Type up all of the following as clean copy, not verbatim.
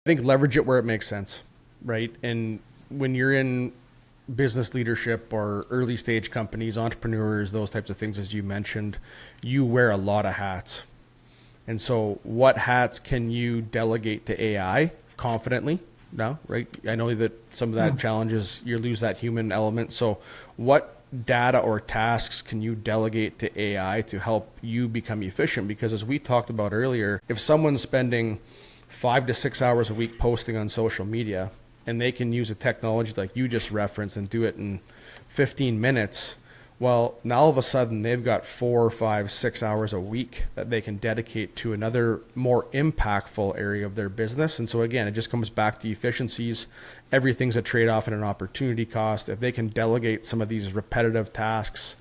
I think leverage it where it makes sense, right? And when you're in business leadership or early stage companies, entrepreneurs, those types of things, as you mentioned, you wear a lot of hats. And so what hats can you delegate to AI confidently now, right? I know that some of that challenges, you lose that human element. So what data or tasks can you delegate to AI to help you become efficient? Because as we talked about earlier, if someone's spending 5 to 6 hours a week posting on social media and they can use a technology like you just referenced and do it in 15 minutes, well, now all of a sudden they've got 4, 5, 6 hours a week that they can dedicate to another more impactful area of their business. And so again, it just comes back to efficiencies. Everything's a trade-off and an opportunity cost. If they can delegate some of these repetitive tasks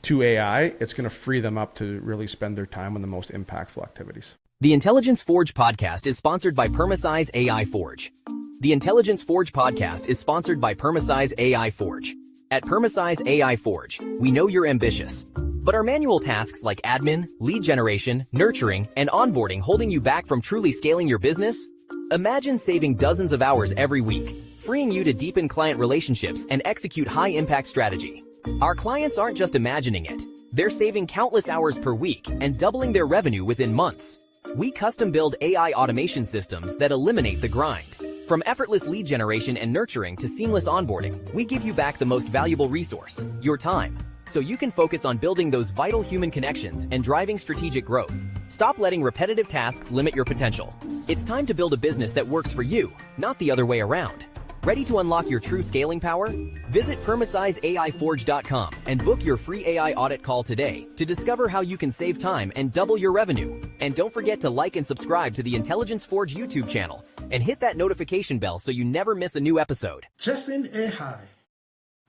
to AI, it's going to free them up to really spend their time on the most impactful activities. The Intelligence Forge podcast is sponsored by Permasize AI Forge. The Intelligence Forge podcast is sponsored by Permasize AI Forge. At Permasize AI Forge, we know you're ambitious, but are manual tasks like admin, lead generation, nurturing, and onboarding holding you back from truly scaling your business? Imagine saving dozens of hours every week, freeing you to deepen client relationships and execute high-impact strategy. Our clients aren't just imagining it. They're saving countless hours per week and doubling their revenue within months. We custom-build AI automation systems that eliminate the grind. From effortless lead generation and nurturing to seamless onboarding, we give you back the most valuable resource, your time, so you can focus on building those vital human connections and driving strategic growth. Stop letting repetitive tasks limit your potential. It's time to build a business that works for you, not the other way around. Ready to unlock your true scaling power? Visit PermasizeAIForge.com and book your free AI audit call today to discover how you can save time and double your revenue. And don't forget to like and subscribe to the Intelligence Forge YouTube channel and hit that notification bell so you never miss a new episode. Chasing AI.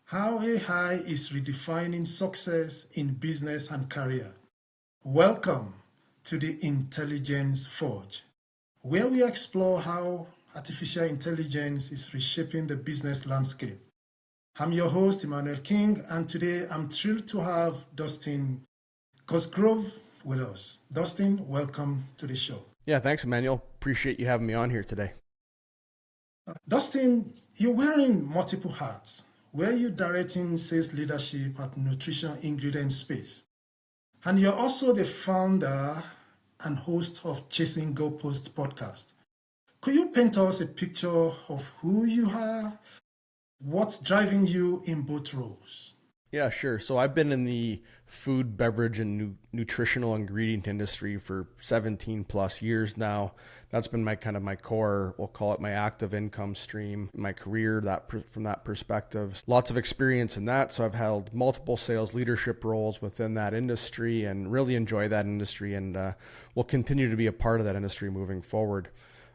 How AI is redefining success in business and career. Welcome to the Intelligence Forge, where we explore how artificial intelligence is reshaping the business landscape. I'm your host, Emmanuel King, and today I'm thrilled to have Dustin Cosgrove with us. Dustin, welcome to the show. Yeah, thanks, Emmanuel. Appreciate you having me on here today. Dustin, you're wearing multiple hats. Where you're directing sales leadership at nutritional ingredient space. And you're also the founder and host of Chasing Goalposts podcast. Could you paint us a picture of who you are, what's driving you in both roles? Yeah, sure. So I've been in the food, beverage, and nutritional ingredient industry for 17 plus years now. That's been my core, we'll call it my active income stream, my career from that perspective. Lots of experience in that. So I've held multiple sales leadership roles within that industry and really enjoy that industry and will continue to be a part of that industry moving forward.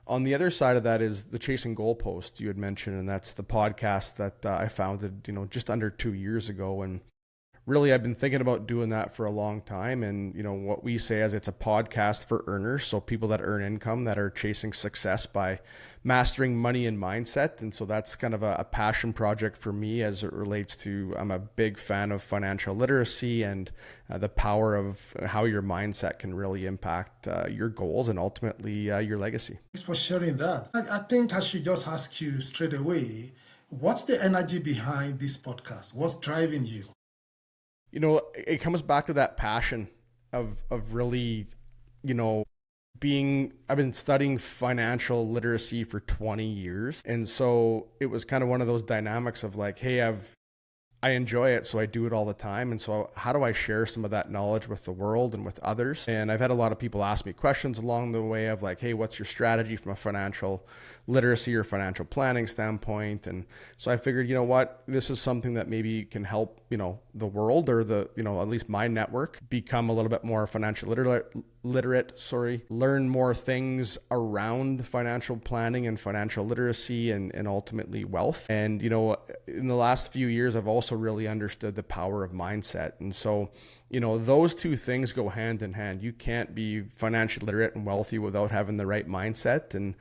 On the other side of that is the Chasing Goalposts you had mentioned, and that's the podcast that I founded, just under 2 years ago. And really, I've been thinking about doing that for a long time. And, what we say is it's a podcast for earners. So people that earn income that are chasing success by mastering money and mindset. And so that's kind of a passion project for me as it relates to, I'm a big fan of financial literacy and the power of how your mindset can really impact your goals and ultimately your legacy. Thanks for sharing that. I think I should just ask you straight away, what's the energy behind this podcast? What's driving you? It comes back to that passion of really, I've been studying financial literacy for 20 years. And so it was kind of one of those dynamics of like, hey, I enjoy it, so I do it all the time. And so how do I share some of that knowledge with the world and with others? And I've had a lot of people ask me questions along the way of like, hey, what's your strategy from a financial literacy or financial planning standpoint? And so I figured, this is something that maybe can help, the world or at least my network become a little bit more financial literate, learn more things around financial planning and financial literacy and ultimately wealth. And, in the last few years, I've also really understood the power of mindset. And so, those two things go hand in hand. You can't be financially literate and wealthy without having the right mindset and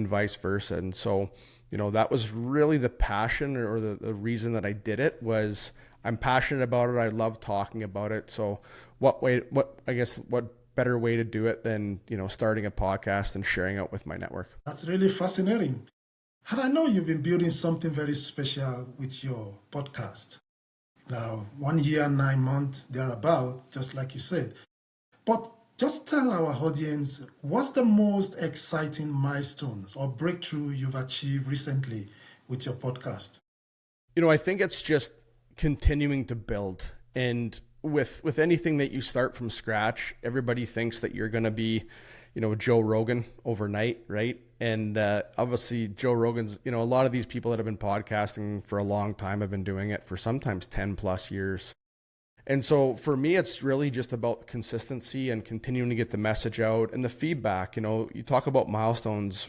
vice versa. And so, that was really the passion or the reason that I did it was I'm passionate about it. I love talking about it. So what better way to do it than, starting a podcast and sharing it with my network. That's really fascinating. And I know you've been building something very special with your podcast. Now, 1 year, 9 months, thereabout, just like you said. But just tell our audience, what's the most exciting milestones or breakthrough you've achieved recently with your podcast? I think it's just continuing to build. And with anything that you start from scratch, everybody thinks that you're going to be, Joe Rogan overnight, right? And obviously Joe Rogan's, a lot of these people that have been podcasting for a long time have been doing it for sometimes 10 plus years. And so for me, it's really just about consistency and continuing to get the message out and the feedback. You talk about milestones.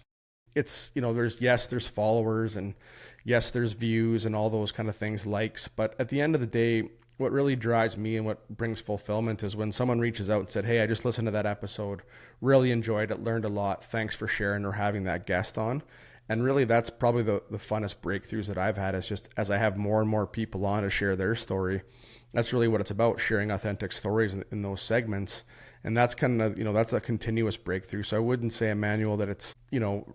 It's, there's followers, and yes, there's views and all those kind of things, likes. But at the end of the day, what really drives me and what brings fulfillment is when someone reaches out and said, hey, I just listened to that episode, really enjoyed it, learned a lot. Thanks for sharing or having that guest on. And really, that's probably the funnest breakthroughs that I've had, is just as I have more and more people on to share their story. That's really what it's about, sharing authentic stories in those segments. And that's kind of, that's a continuous breakthrough. So I wouldn't say, Emmanuel, that it's,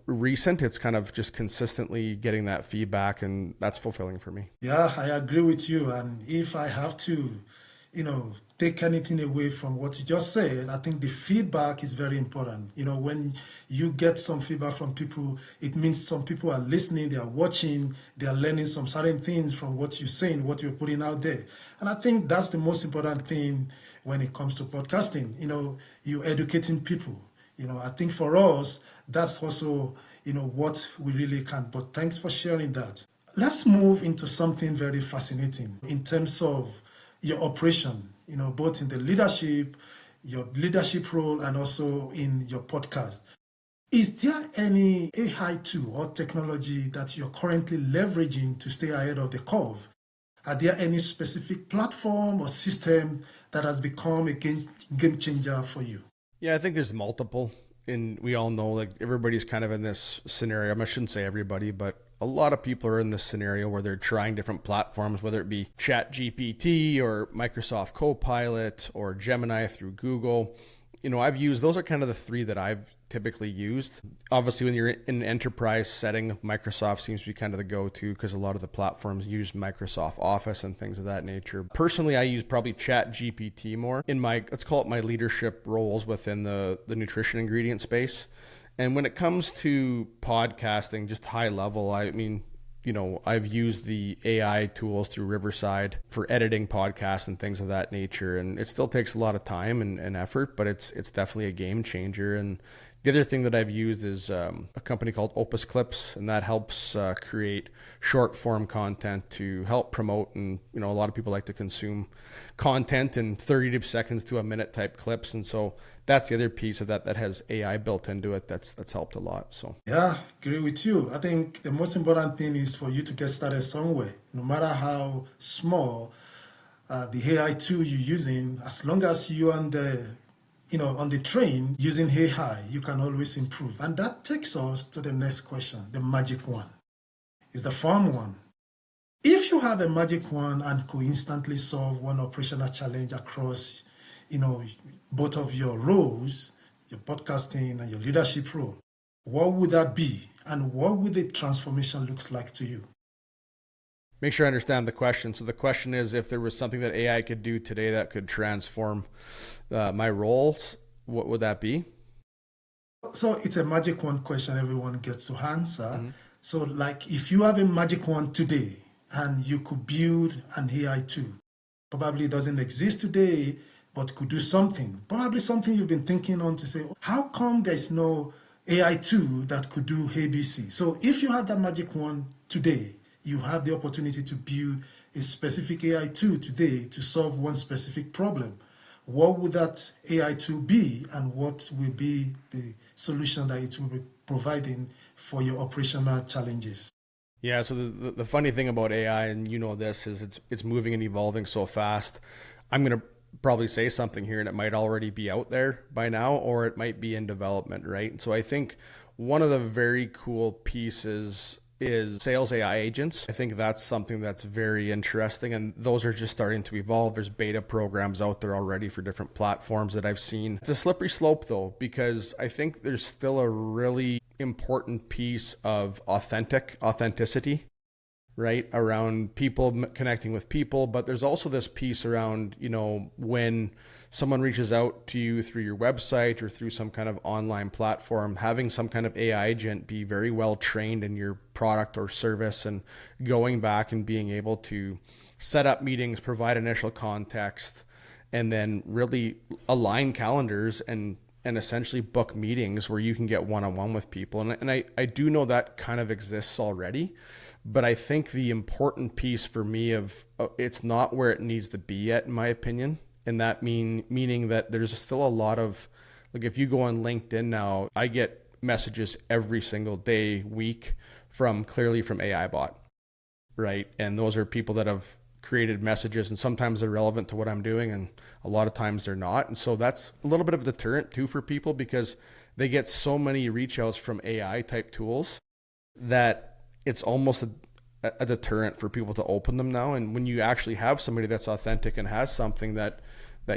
recent. It's kind of just consistently getting that feedback, and that's fulfilling for me. Yeah, I agree with you. And if I have to, take anything away from what you just said, I think the feedback is very important. When you get some feedback from people, it means some people are listening, they are watching, they are learning some certain things from what you're saying, what you're putting out there. And I think that's the most important thing when it comes to podcasting. You're educating people. I think for us, that's also, what we really can. But thanks for sharing that. Let's move into something very fascinating in terms of your operation, both in the your leadership role, and also in your podcast. Is there any AI tool or technology that you're currently leveraging to stay ahead of the curve? Are there any specific platform or system that has become a game changer for you? Yeah, I think there's multiple. And we all know, like, everybody's kind of in this scenario. I shouldn't say everybody, but a lot of people are in this scenario where they're trying different platforms, whether it be ChatGPT or Microsoft Copilot or Gemini through Google. Those are kind of the three that I've typically used. Obviously, when you're in an enterprise setting, Microsoft seems to be kind of the go-to, because a lot of the platforms use Microsoft Office and things of that nature. Personally, I use probably ChatGPT more in let's call it my leadership roles within the nutrition ingredient space. And when it comes to podcasting, just high level, I've used the AI tools through Riverside for editing podcasts and things of that nature. And it still takes a lot of time and effort, but it's definitely a game changer. And the other thing that I've used is a company called Opus Clips, and that helps create short form content to help promote. And, a lot of people like to consume content in 30 seconds to a minute type clips. And so that's the other piece of that has AI built into it. That's helped a lot. So yeah, agree with you. I think the most important thing is for you to get started somewhere, no matter how small the AI tool you're using. As long as you on the train using AI, you can always improve. And that takes us to the next question. The magic one is the fun one. If you have a magic one and could instantly solve one operational challenge across, both of your roles, your podcasting and your leadership role, what would that be? And what would the transformation looks like to you? Make sure I understand the question. So the question is, if there was something that AI could do today that could transform my roles, what would that be? So it's a magic one question everyone gets to answer. Mm-hmm. So like, if you have a magic one today and you could build an AI tool, probably it doesn't exist today, but could do something, probably something you've been thinking on, to say, how come there's no AI tool that could do ABC? So if you have that magic one today, you have the opportunity to build a specific AI tool today to solve one specific problem. What would that AI tool be, and what will be the solution that it will be providing for your operational challenges? Yeah, so the funny thing about AI, and this, is it's moving and evolving so fast. I'm going to probably say something here and it might already be out there by now, or it might be in development, right? And so I think one of the very cool pieces is sales AI agents. I think that's something that's very interesting, and those are just starting to evolve. There's beta programs out there already for different platforms that I've seen. It's a slippery slope though, because I think there's still a really important piece of authenticity, right? Around people connecting with people. But there's also this piece around, when someone reaches out to you through your website or through some kind of online platform, having some kind of AI agent be very well trained in your product or service and going back and being able to set up meetings, provide initial context, and then really align calendars and essentially book meetings where you can get one-on-one with people. And I do know that kind of exists already, but I think the important piece for me it's not where it needs to be yet, in my opinion. And that meaning that there's still a lot of, like, if you go on LinkedIn now, I get messages every single day, week clearly from AI bot, right? And those are people that have created messages, and sometimes they're relevant to what I'm doing, and a lot of times they're not. And so that's a little bit of a deterrent too for people, because they get so many reach outs from AI type tools that it's almost a deterrent for people to open them now. And when you actually have somebody that's authentic and has something that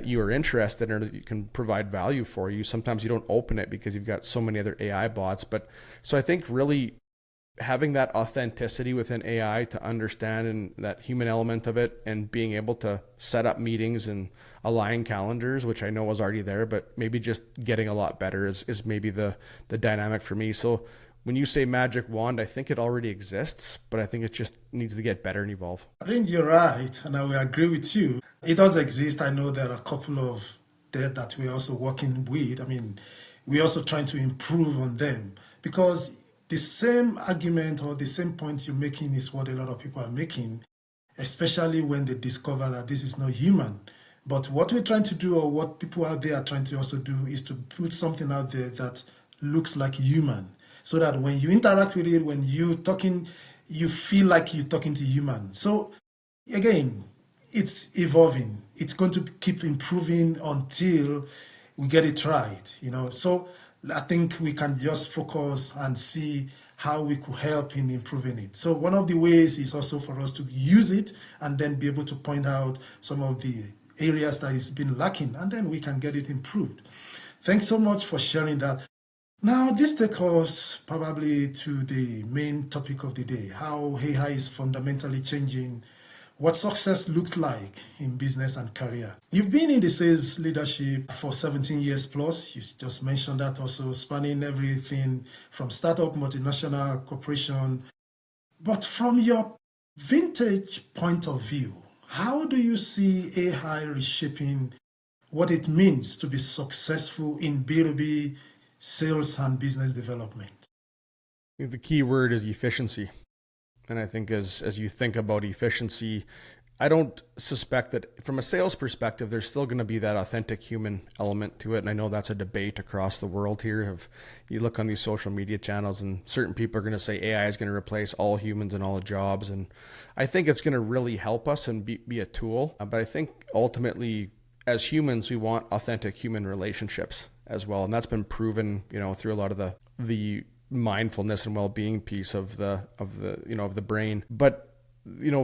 you are interested in or that you can provide value for you, sometimes you don't open it because you've got so many other AI bots. But so I think really having that authenticity within AI to understand and that human element of it, and being able to set up meetings and align calendars, which I know was already there, but maybe just getting a lot better is maybe the dynamic for me. So when you say magic wand, I think it already exists, but I think it just needs to get better and evolve. I think you're right, and I will agree with you. It does exist. I know there are a couple of there that we're also working with. I mean, we're also trying to improve on them, because the same argument or the same point you're making is what a lot of people are making, especially when they discover that this is not human. But what we're trying to do, or what people out there are trying to also do, is to put something out there that looks like human, so that when you interact with it, when you're talking, you feel like you're talking to human. So again, it's evolving. It's going to keep improving until we get it right, So I think we can just focus and see how we could help in improving it. So one of the ways is also for us to use it and then be able to point out some of the areas that it's been lacking, and then we can get it improved. Thanks so much for sharing that. Now, this takes us probably to the main topic of the day, how AI is fundamentally changing what success looks like in business and career. You've been in the sales leadership for 17 years plus. You just mentioned that, also spanning everything from startup, multinational, corporation. But from your vintage point of view, how do you see AI reshaping what it means to be successful in B2B sales and business development? The key word is efficiency. And I think as you think about efficiency, I don't suspect that from a sales perspective, there's still going to be that authentic human element to it. And I know that's a debate across the world here. You look on these social media channels, and certain people are going to say AI is going to replace all humans and all the jobs. And I think it's going to really help us and be a tool. But I think ultimately, as humans, we want authentic human relationships as well. And that's been proven, through a lot of the mindfulness and well-being piece of the brain. But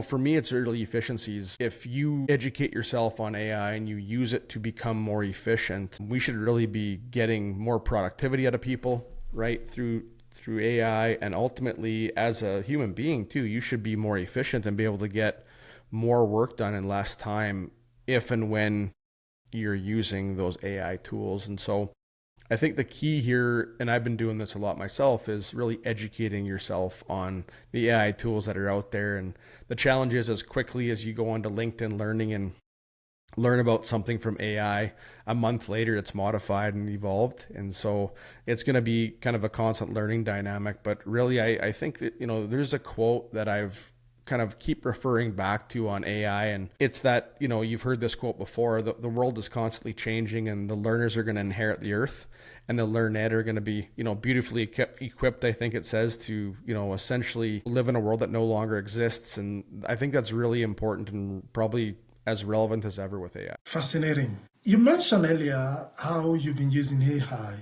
for me, it's early efficiencies. If you educate yourself on AI and you use it to become more efficient, we should really be getting more productivity out of people, right? Through AI, and ultimately as a human being too, you should be more efficient and be able to get more work done in less time if and when you're using those AI tools. And so I think the key here, and I've been doing this a lot myself, is really educating yourself on the AI tools that are out there. And the challenge is, as quickly as you go onto LinkedIn Learning and learn about something from AI, a month later it's modified and evolved. And so it's going to be kind of a constant learning dynamic. But really, I think that, there's a quote that I've kind of keep referring back to on AI. And it's that, you've heard this quote before, the world is constantly changing, and the learners are going to inherit the earth, and the learned are going to be, beautifully equipped, I think it says, to, essentially live in a world that no longer exists. And I think that's really important and probably as relevant as ever with AI. Fascinating. You mentioned earlier how you've been using AI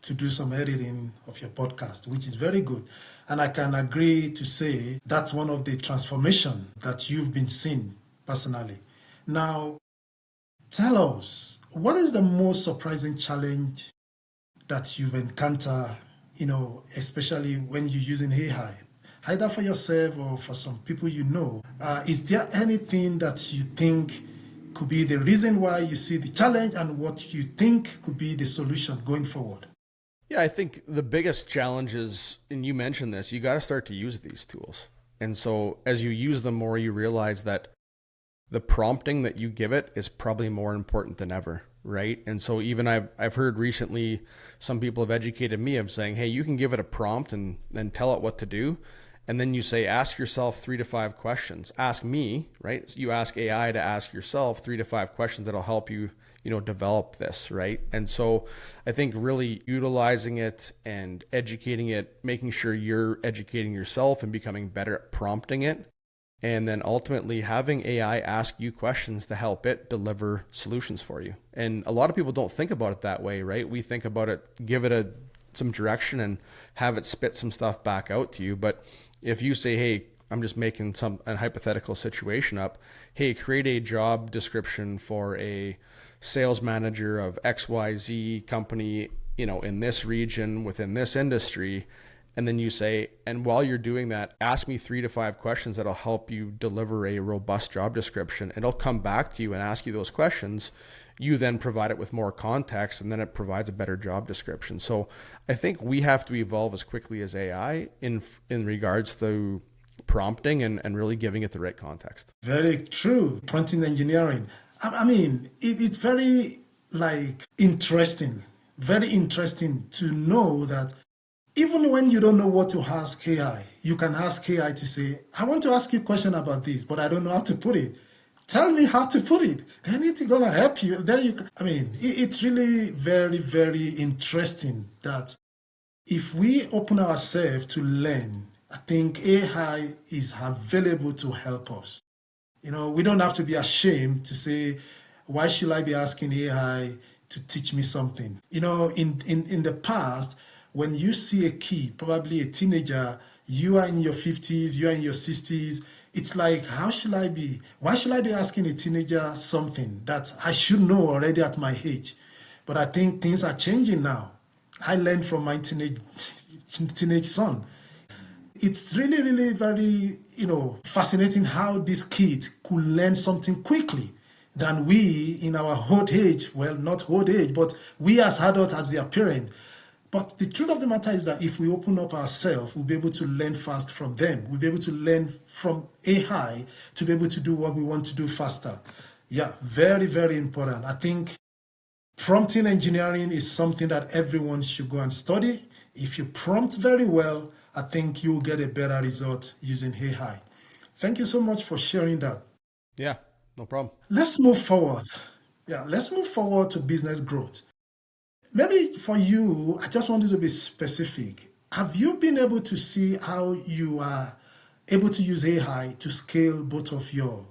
to do some editing of your podcast, which is very good. And I can agree to say that's one of the transformation that you've been seeing personally. Now, tell us, what is the most surprising challenge that you've encountered, especially when you're using AI, either for yourself or for some people you know? Is there anything that you think could be the reason why you see the challenge and what you think could be the solution going forward? Yeah, I think the biggest challenge is, and you mentioned this, you got to start to use these tools. And so as you use them more, you realize that the prompting that you give it is probably more important than ever, right? And so even I've heard recently some people have educated me of saying, hey, you can give it a prompt and then tell it what to do. And then you say, ask yourself 3 to 5 questions. Ask me, right? So you ask AI to ask yourself 3 to 5 questions that'll help you, develop this, right? And so I think really utilizing it and educating it, making sure you're educating yourself and becoming better at prompting it. And then ultimately having AI ask you questions to help it deliver solutions for you. And a lot of people don't think about it that way, right? We think about it, give it some direction and have it spit some stuff back out to you. But if you say, hey, I'm just making a hypothetical situation up, hey, create a job description for a sales manager of XYZ company, in this region within this industry. And then you say, and while you're doing that, ask me 3 to 5 questions that'll help you deliver a robust job description. It'll come back to you and ask you those questions. You then provide it with more context, and then it provides a better job description. So I think we have to evolve as quickly as AI in regards to prompting and really giving it the right context. Very true. Prompting engineering. I mean, it's very interesting, very interesting to know that even when you don't know what to ask AI, you can ask AI to say, I want to ask you a question about this, but I don't know how to put it. Tell me how to put it. Then it's going to help you. It's really very, very interesting that if we open ourselves to learn, I think AI is available to help us. We don't have to be ashamed to say, why should I be asking AI to teach me something? In the past, when you see a kid, probably a teenager, you are in your 50s, you are in your 60s, it's like, why should I be asking a teenager something that I should know already at my age? But I think things are changing now. I learned from my teenage son. It's really, really very, fascinating how these kids could learn something quickly than we in our old age. Well, not old age, but we as adults, as their parent. But the truth of the matter is that if we open up ourselves, we'll be able to learn fast from them. We'll be able to learn from AI to be able to do what we want to do faster. Yeah, very, very important. I think prompting engineering is something that everyone should go and study. If you prompt very well, I think you'll get a better result using AI. Thank you so much for sharing that. Yeah, no problem. Let's move forward. Let's move forward to business growth. Maybe for you, I just wanted to be specific. Have you been able to see how you are able to use AI to scale both of your,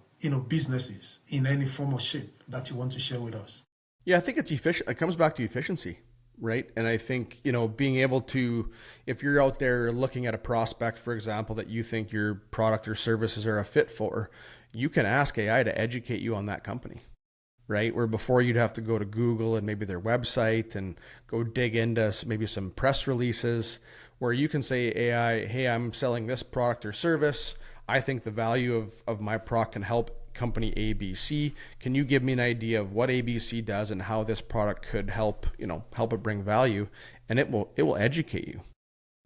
businesses in any form or shape that you want to share with us? Yeah, I think it's efficient. It comes back to efficiency, right? And I think, being able to, if you're out there looking at a prospect, for example, that you think your product or services are a fit for, you can ask AI to educate you on that company, right? Where before you'd have to go to Google and maybe their website and go dig into maybe some press releases, where you can say, AI, hey, I'm selling this product or service. I think the value of my product can help company ABC. Can you give me an idea of what ABC does and how this product could help it bring value? And it will educate you,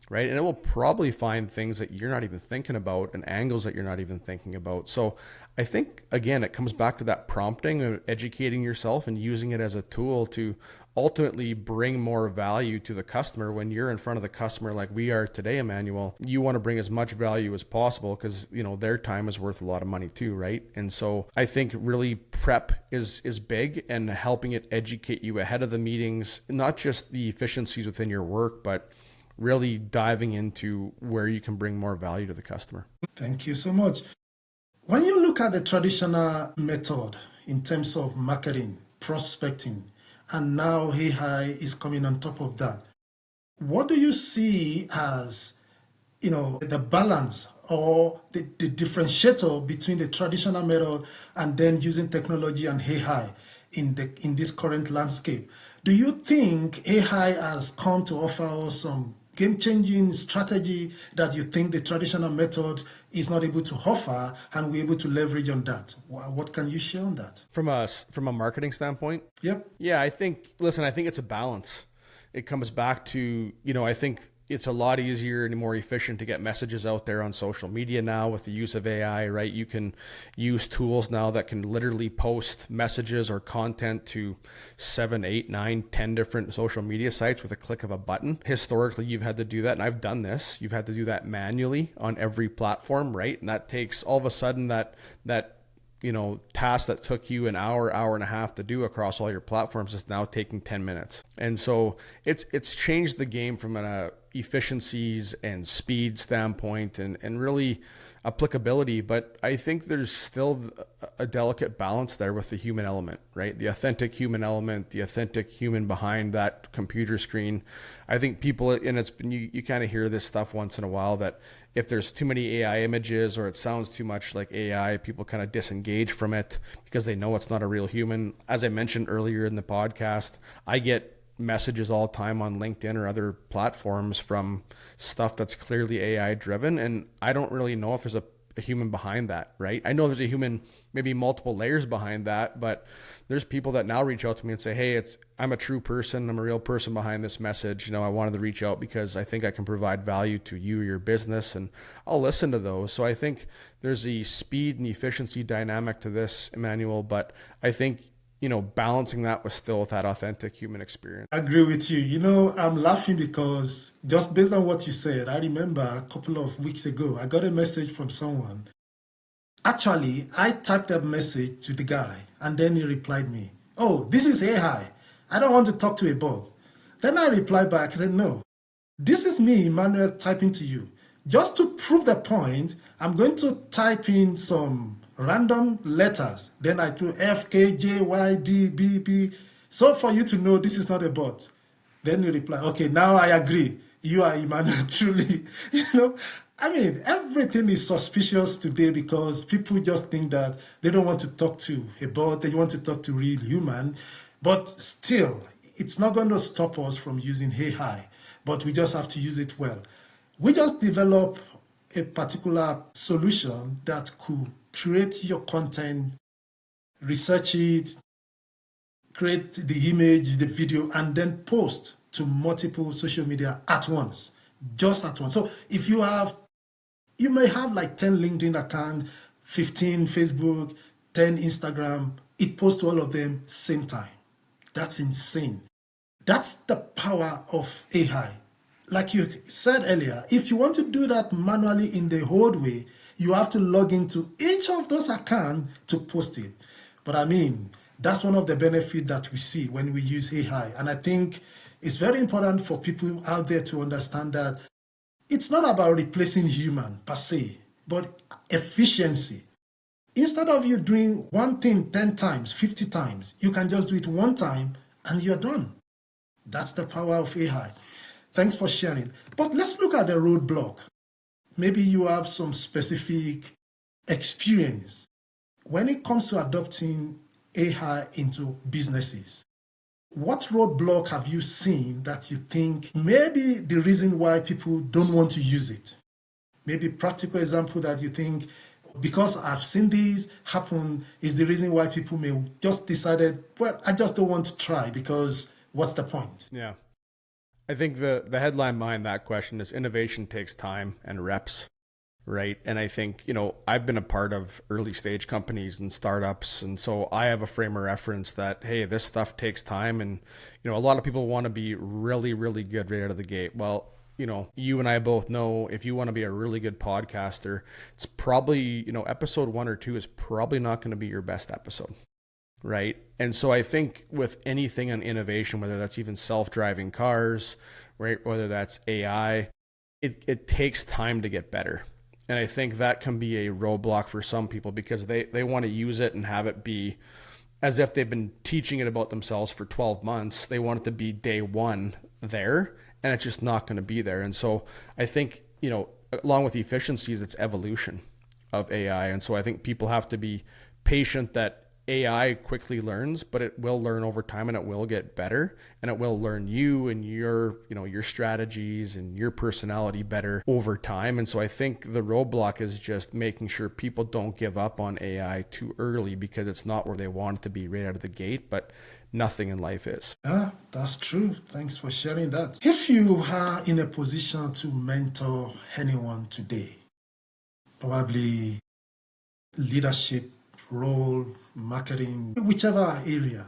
right? And it will probably find things that you're not even thinking about and angles that you're not even thinking about. So I think, again, it comes back to that prompting of educating yourself and using it as a tool to ultimately bring more value to the customer. When you're in front of the customer like we are today, Emmanuel, you want to bring as much value as possible because, their time is worth a lot of money too, right? And so I think really prep is big, and helping it educate you ahead of the meetings, not just the efficiencies within your work, but really diving into where you can bring more value to the customer. Thank you so much. When you look at the traditional method in terms of marketing, prospecting, and now AI is coming on top of that, What do you see as, the balance or the differentiator between the traditional method and then using technology and AI in this current landscape? Do you think AI has come to offer us some game-changing strategy that you think the traditional method is not able to offer, and we're able to leverage on that? What can you share on that? From a marketing standpoint, Yep. yeah, I think it's a balance. It comes back to, I think it's a lot easier and more efficient to get messages out there on social media now with the use of AI, right? You can use tools now that can literally post messages or content to 7, 8, 9, 10 different social media sites with a click of a button. Historically, you've had to do that, and I've done this. You've had to do that manually on every platform, right? And that takes all of a sudden that task that took you an hour and a half to do across all your platforms is now taking 10 minutes. And so it's changed the game from an efficiencies and speed standpoint and really applicability. But I think there's still a delicate balance there with the human element, right? The authentic human element, the authentic human behind that computer screen. I think people, and it's been, you kind of hear this stuff once in a while, that if there's too many AI images or it sounds too much like AI, people kind of disengage from it because they know it's not a real human. As I mentioned earlier in the podcast, I get messages all the time on LinkedIn or other platforms from stuff that's clearly AI driven. And I don't really know if there's a human behind that, right? I know there's a human, maybe multiple layers behind that, but there's people that now reach out to me and say, hey, I'm a true person. I'm a real person behind this message. I wanted to reach out because I think I can provide value to you or your business, and I'll listen to those. So I think there's a speed and efficiency dynamic to this, Emmanuel, but I think balancing that with that authentic human experience. I agree with you. I'm laughing because just based on what you said, I remember a couple of weeks ago, I got a message from someone. Actually, I typed that message to the guy and then he replied me, "Oh, this is AI. I don't want to talk to a bot." Then I replied back and said, "No, this is me, Emmanuel, typing to you. Just to prove the point, I'm going to type in some random letters. Then I do F, K, J, Y, D, B, B. So for you to know this is not a bot." Then you reply, "Okay, now I agree. You are Emmanuel." Truly, everything is suspicious today because people just think that they don't want to talk to a bot. They want to talk to real human. But still, it's not going to stop us from using AI. But we just have to use it well. We just develop a particular solution that could create your content, research it, create the image, the video, and then post to multiple social media at once, just at once. So if you may have like 10 LinkedIn accounts, 15 Facebook, 10 Instagram, it posts to all of them same time. That's insane. That's the power of AI. Like you said earlier, if you want to do that manually in the old way, you have to log into each of those accounts to post it. But that's one of the benefits that we see when we use AI. And I think it's very important for people out there to understand that it's not about replacing human per se, but efficiency. Instead of you doing one thing 10 times, 50 times, you can just do it one time and you're done. That's the power of AI. Thanks for sharing. But let's look at the roadblock. Maybe you have some specific experience when it comes to adopting AI into businesses. What roadblock have you seen that you think maybe the reason why people don't want to use it? Maybe practical example that you think, because I've seen this happen, is the reason why people may just decided, well, I just don't want to try because what's the point? Yeah. I think the headline behind that question is innovation takes time and reps, right? And I think, I've been a part of early stage companies and startups. And so I have a frame of reference that, hey, this stuff takes time. And, a lot of people want to be really, really good right out of the gate. Well, you and I both know if you want to be a really good podcaster, it's probably, episode 1 or 2 is probably not going to be your best episode. Right. And so I think with anything on innovation, whether that's even self-driving cars, right, whether that's AI, it takes time to get better. And I think that can be a roadblock for some people because they want to use it and have it be as if they've been teaching it about themselves for 12 months. They want it to be day one there. and it's just not going to be there. And so I think, along with efficiencies, it's evolution of AI. And so I think people have to be patient that AI quickly learns, but it will learn over time and it will get better, and it will learn you and your strategies and your personality better over time. And so I think the roadblock is just making sure people don't give up on AI too early, because it's not where they want it to be right out of the gate, but nothing in life is. Yeah, that's true. Thanks for sharing that. If you are in a position to mentor anyone today, probably leadership, role, marketing, whichever area,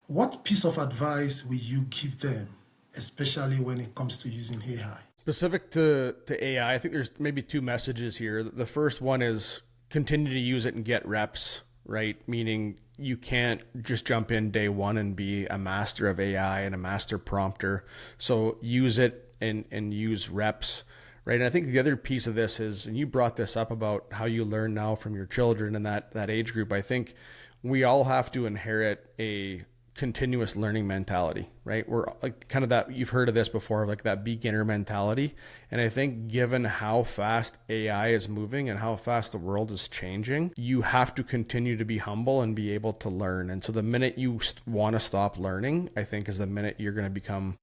what piece of advice will you give them, especially when it comes to using AI? Specific to AI, I think there's maybe two messages here. The first one is continue to use it and get reps, right? Meaning you can't just jump in day one and be a master of AI and a master prompter. So use it and use reps, right? And I think the other piece of this is, and you brought this up about how you learn now from your children and that age group, I think we all have to inherit a continuous learning mentality, right? We're like kind of that, you've heard of this before, like that beginner mentality. And I think given how fast AI is moving and how fast the world is changing, you have to continue to be humble and be able to learn. And so the minute you want to stop learning, I think is the minute you're going to become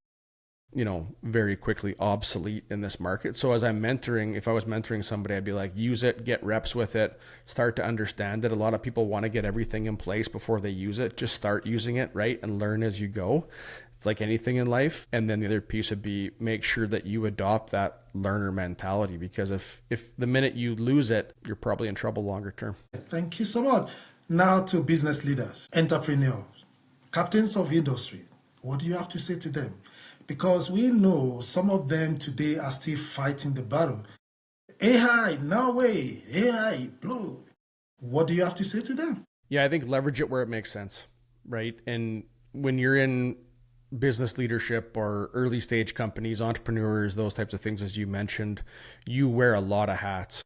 very quickly obsolete in this market. So as I'm mentoring, if I was mentoring somebody, I'd be like, use it, get reps with it, start to understand it. A lot of people want to get everything in place before they use it. Just start using it, right? And learn as you go. It's like anything in life. And then the other piece would be make sure that you adopt that learner mentality, because if the minute you lose it, you're probably in trouble longer term. Thank you so much. Now to business leaders, entrepreneurs, captains of industry. What do you have to say to them? Because we know some of them today are still fighting the battle. AI, no way, AI, blue. What do you have to say to them? Yeah, I think leverage it where it makes sense, right? And when you're in business leadership or early stage companies, entrepreneurs, those types of things, as you mentioned, you wear a lot of hats.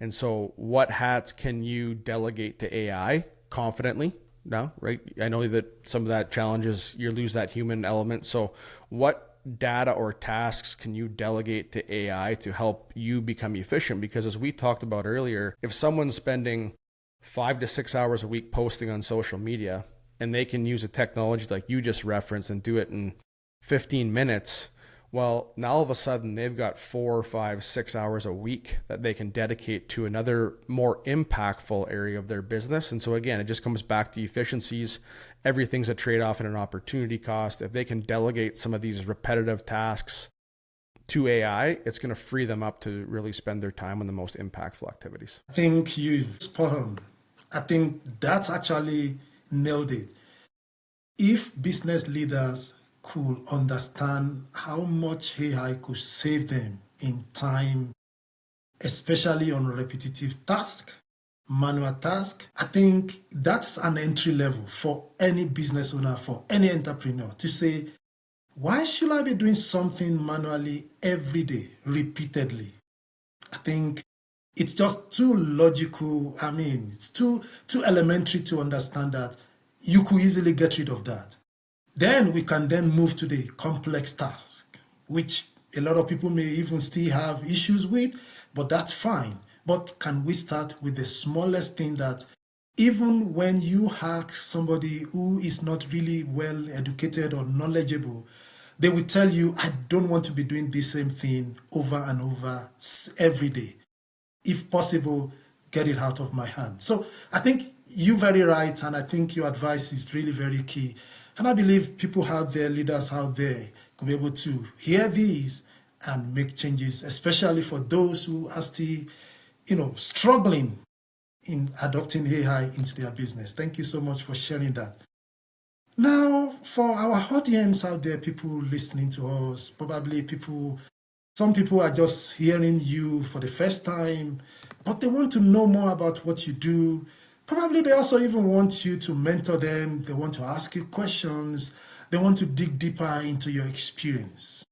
And so what hats can you delegate to AI confidently? No, right? I know that some of that challenges, you lose that human element. So what data or tasks can you delegate to AI to help you become efficient? Because as we talked about earlier, if someone's spending 5 to 6 hours a week posting on social media, and they can use a technology like you just referenced and do it in 15 minutes, well, now all of a sudden they've got 4, 5, 6 hours a week that they can dedicate to another more impactful area of their business. And so again, it just comes back to efficiencies. Everything's a trade-off and an opportunity cost. If they can delegate some of these repetitive tasks to AI, it's going to free them up to really spend their time on the most impactful activities. I think you spot on. I think that's actually nailed it. If business leaders could understand how much AI could save them in time, especially on repetitive tasks, manual tasks, I think that's an entry level for any business owner, for any entrepreneur to say, why should I be doing something manually every day, repeatedly? I think it's just too logical. I mean, it's too elementary to understand that you could easily get rid of that. Then we can then move to the complex task, which a lot of people may even still have issues with, but that's fine. But can we start with the smallest thing that even when you ask somebody who is not really well educated or knowledgeable, they will tell you, I don't want to be doing the same thing over and over every day. If possible, get it out of my hand. So I think you're very right, and I think your advice is really very key. And I believe people out there, leaders out there, could be able to hear these and make changes, especially for those who are still, struggling in adopting AI into their business. Thank you so much for sharing that. Now, for our audience out there, people listening to us, probably some people are just hearing you for the first time, but they want to know more about what you do. Probably they also even want you to mentor them. They want to ask you questions. They want to dig deeper into your experience.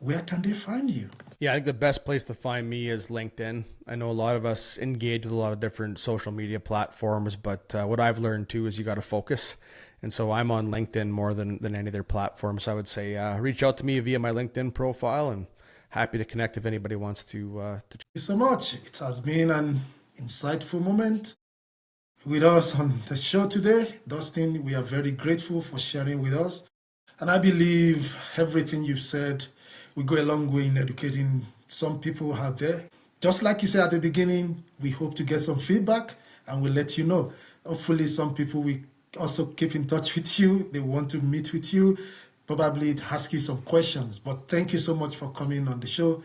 where can they find you? Yeah, I think the best place to find me is LinkedIn. I know a lot of us engage with a lot of different social media platforms, but what I've learned too is you got to focus. And so I'm on LinkedIn more than any other platform. So I would say reach out to me via my LinkedIn profile, and happy to connect if anybody wants to. Thank you so much. It has been an insightful moment with us on the show today. Dustin, we are very grateful for sharing with us. And I believe everything you've said will go a long way in educating some people out there. Just like you said at the beginning, we hope to get some feedback and we'll let you know. Hopefully some people will also keep in touch with you. They want to meet with you, probably ask you some questions. But thank you so much for coming on the show.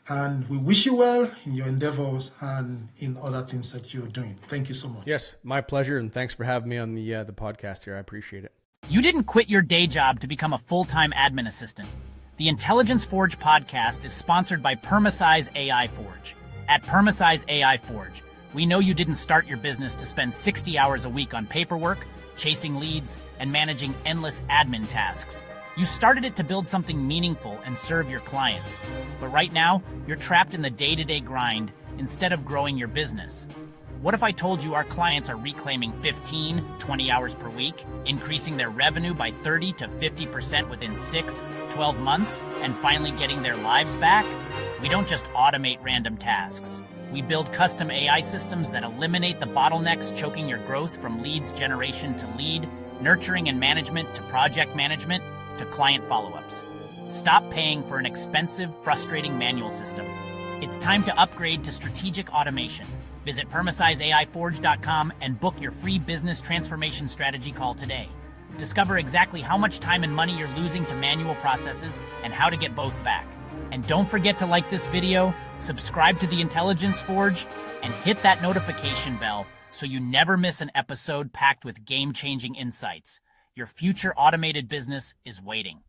And we wish you well in your endeavors and in other things that you're doing. Thank you so much. Yes, my pleasure. And thanks for having me on the podcast here. I appreciate it. You didn't quit your day job to become a full-time admin assistant. The Intelligence Forge podcast is sponsored by Permasize AI Forge. At Permasize AI Forge, we know you didn't start your business to spend 60 hours a week on paperwork, chasing leads, and managing endless admin tasks. You started it to build something meaningful and serve your clients. But right now, you're trapped in the day-to-day grind instead of growing your business. What if I told you our clients are reclaiming 15, 20 hours per week, increasing their revenue by 30 to 50% within 6, 12 months, and finally getting their lives back? We don't just automate random tasks. We build custom AI systems that eliminate the bottlenecks choking your growth, from leads generation to lead, nurturing and management to project management to client follow-ups. Stop paying for an expensive, frustrating manual system. It's time to upgrade to strategic automation. Visit PermasizeAIForge.com and book your free business transformation strategy call today. Discover exactly how much time and money you're losing to manual processes and how to get both back. And don't forget to like this video, subscribe to the Intelligence Forge, and hit that notification bell so you never miss an episode packed with game-changing insights. Your future automated business is waiting.